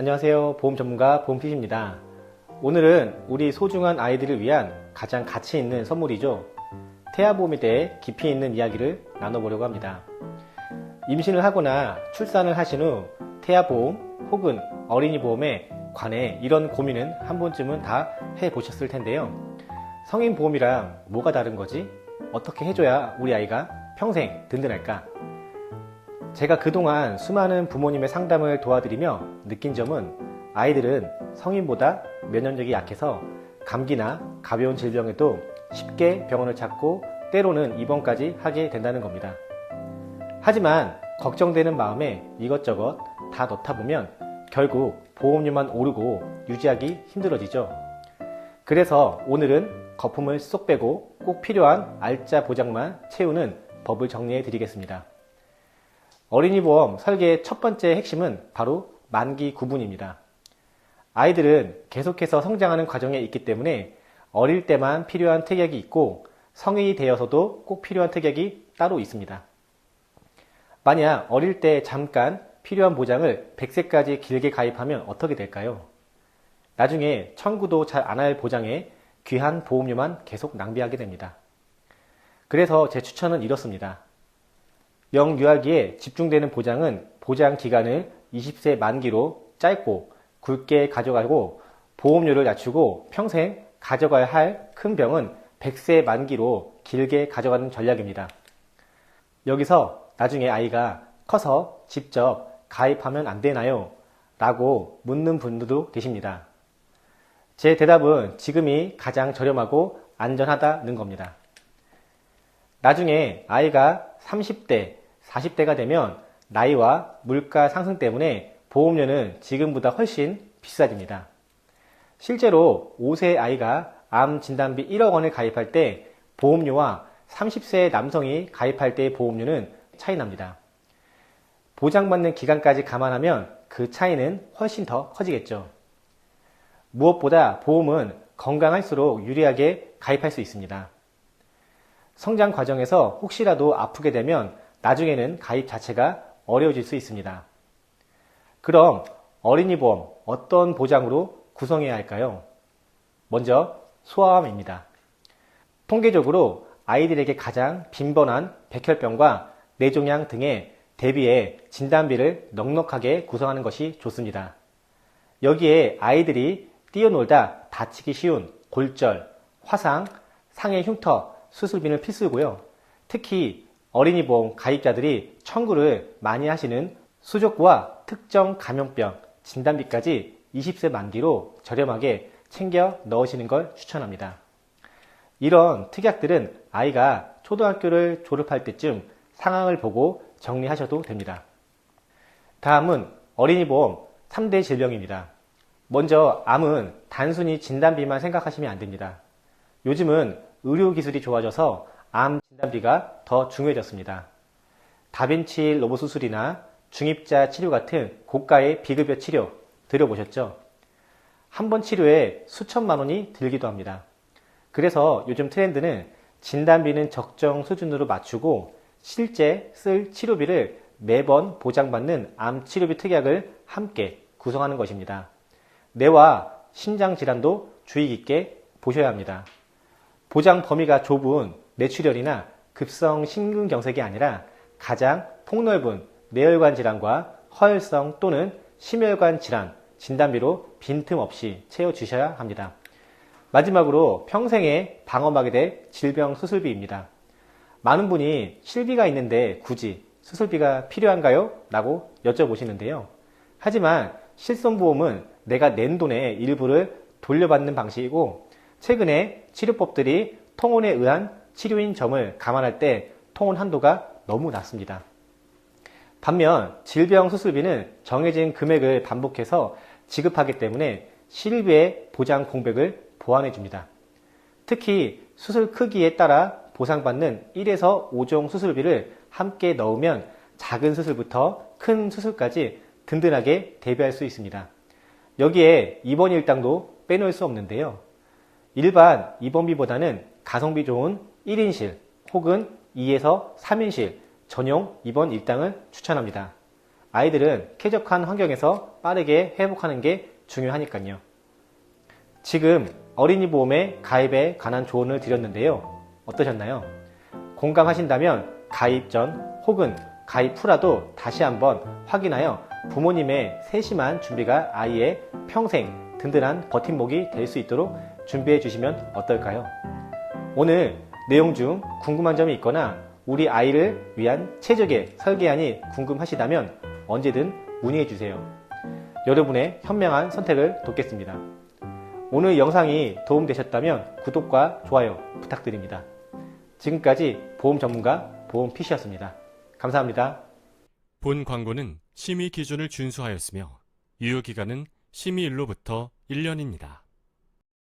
안녕하세요. 보험 전문가 보험피디입니다. 오늘은 우리 소중한 아이들을 위한 가장 가치 있는 선물이죠. 태아보험에 대해 깊이 있는 이야기를 나눠보려고 합니다. 임신을 하거나 출산을 하신 후 태아보험 혹은 어린이보험에 관해 이런 고민은 한 번쯤은 다 해보셨을 텐데요. 성인보험이랑 뭐가 다른 거지? 어떻게 해줘야 우리 아이가 평생 든든할까? 제가 그동안 수많은 부모님의 상담을 도와드리며 느낀 점은 아이들은 성인보다 면역력이 약해서 감기나 가벼운 질병에도 쉽게 병원을 찾고 때로는 입원까지 하게 된다는 겁니다. 하지만 걱정되는 마음에 이것저것 다 넣다 보면 결국 보험료만 오르고 유지하기 힘들어지죠. 그래서 오늘은 거품을 쏙 빼고 꼭 필요한 알짜 보장만 채우는 법을 정리해 드리겠습니다. 어린이보험 설계의 첫 번째 핵심은 바로 만기 구분입니다. 아이들은 계속해서 성장하는 과정에 있기 때문에 어릴 때만 필요한 특약이 있고 성인이 되어서도 꼭 필요한 특약이 따로 있습니다. 만약 어릴 때 잠깐 필요한 보장을 100세까지 길게 가입하면 어떻게 될까요? 나중에 청구도 잘 안 할 보장에 귀한 보험료만 계속 낭비하게 됩니다. 그래서 제 추천은 이렇습니다. 영유아기에 집중되는 보장은 보장 기간을 20세 만기로 짧고 굵게 가져가고 보험료를 낮추고 평생 가져가야 할 큰 병은 100세 만기로 길게 가져가는 전략입니다. 여기서 나중에 아이가 커서 직접 가입하면 안 되나요? 라고 묻는 분들도 계십니다. 제 대답은 지금이 가장 저렴하고 안전하다는 겁니다. 나중에 아이가 30대, 40대가 되면 나이와 물가 상승 때문에 보험료는 지금보다 훨씬 비싸집니다. 실제로 5세 아이가 암 진단비 1억 원을 가입할 때 보험료와 30세 남성이 가입할 때의 보험료는 차이 납니다. 보장받는 기간까지 감안하면 그 차이는 훨씬 더 커지겠죠. 무엇보다 보험은 건강할수록 유리하게 가입할 수 있습니다. 성장 과정에서 혹시라도 아프게 되면 나중에는 가입 자체가 어려워질 수 있습니다. 그럼 어린이보험 어떤 보장으로 구성해야 할까요? 먼저 소아암입니다. 통계적으로 아이들에게 가장 빈번한 백혈병과 뇌종양 등에 대비해 진단비를 넉넉하게 구성하는 것이 좋습니다. 여기에 아이들이 뛰어놀다 다치기 쉬운 골절, 화상, 상해 흉터, 수술비는 필수고요. 특히 어린이보험 가입자들이 청구를 많이 하시는 수족구와 특정 감염병 진단비까지 20세 만기로 저렴하게 챙겨 넣으시는 걸 추천합니다. 이런 특약들은 아이가 초등학교를 졸업할 때쯤 상황을 보고 정리하셔도 됩니다. 다음은 어린이보험 3대 질병입니다. 먼저 암은 단순히 진단비만 생각하시면 안 됩니다. 요즘은 의료기술이 좋아져서 암 진단비가 더 중요해졌습니다. 다빈치 로봇 수술이나 중입자 치료 같은 고가의 비급여 치료 들어보셨죠? 한 번 치료에 수천만 원이 들기도 합니다. 그래서 요즘 트렌드는 진단비는 적정 수준으로 맞추고 실제 쓸 치료비를 매번 보장받는 암 치료비 특약을 함께 구성하는 것입니다. 뇌와 신장 질환도 주의 깊게 보셔야 합니다. 보장 범위가 좁은 뇌출혈이나 급성 심근경색이 아니라 가장 폭넓은 뇌혈관 질환과 허혈성 또는 심혈관 질환 진단비로 빈틈없이 채워주셔야 합니다. 마지막으로 평생에 방어막이 될 질병 수술비입니다. 많은 분이 실비가 있는데 굳이 수술비가 필요한가요? 라고 여쭤보시는데요. 하지만 실손보험은 내가 낸 돈의 일부를 돌려받는 방식이고 최근에 치료법들이 통원에 의한 치료인 점을 감안할 때 통원 한도가 너무 낮습니다. 반면 질병 수술비는 정해진 금액을 반복해서 지급하기 때문에 실비의 보장 공백을 보완해 줍니다. 특히 수술 크기에 따라 보상받는 1에서 5종 수술비를 함께 넣으면 작은 수술부터 큰 수술까지 든든하게 대비할 수 있습니다. 여기에 입원 일당도 빼놓을 수 없는데요. 일반 입원비보다는 가성비 좋은 1인실 혹은 2에서 3인실 전용 입원 일당을 추천합니다. 아이들은 쾌적한 환경에서 빠르게 회복하는 게 중요하니까요. 지금 어린이 보험의 가입에 관한 조언을 드렸는데요. 어떠셨나요? 공감하신다면 가입 전 혹은 가입 후라도 다시 한번 확인하여 부모님의 세심한 준비가 아이의 평생 든든한 버팀목이 될 수 있도록 준비해 주시면 어떨까요? 오늘 내용 중 궁금한 점이 있거나 우리 아이를 위한 최적의 설계안이 궁금하시다면 언제든 문의해 주세요. 여러분의 현명한 선택을 돕겠습니다. 오늘 영상이 도움되셨다면 구독과 좋아요 부탁드립니다. 지금까지 보험 전문가 보험피쉬였습니다. 감사합니다. 본 광고는 심의 기준을 준수하였으며 유효기간은 심의일로부터 1년입니다.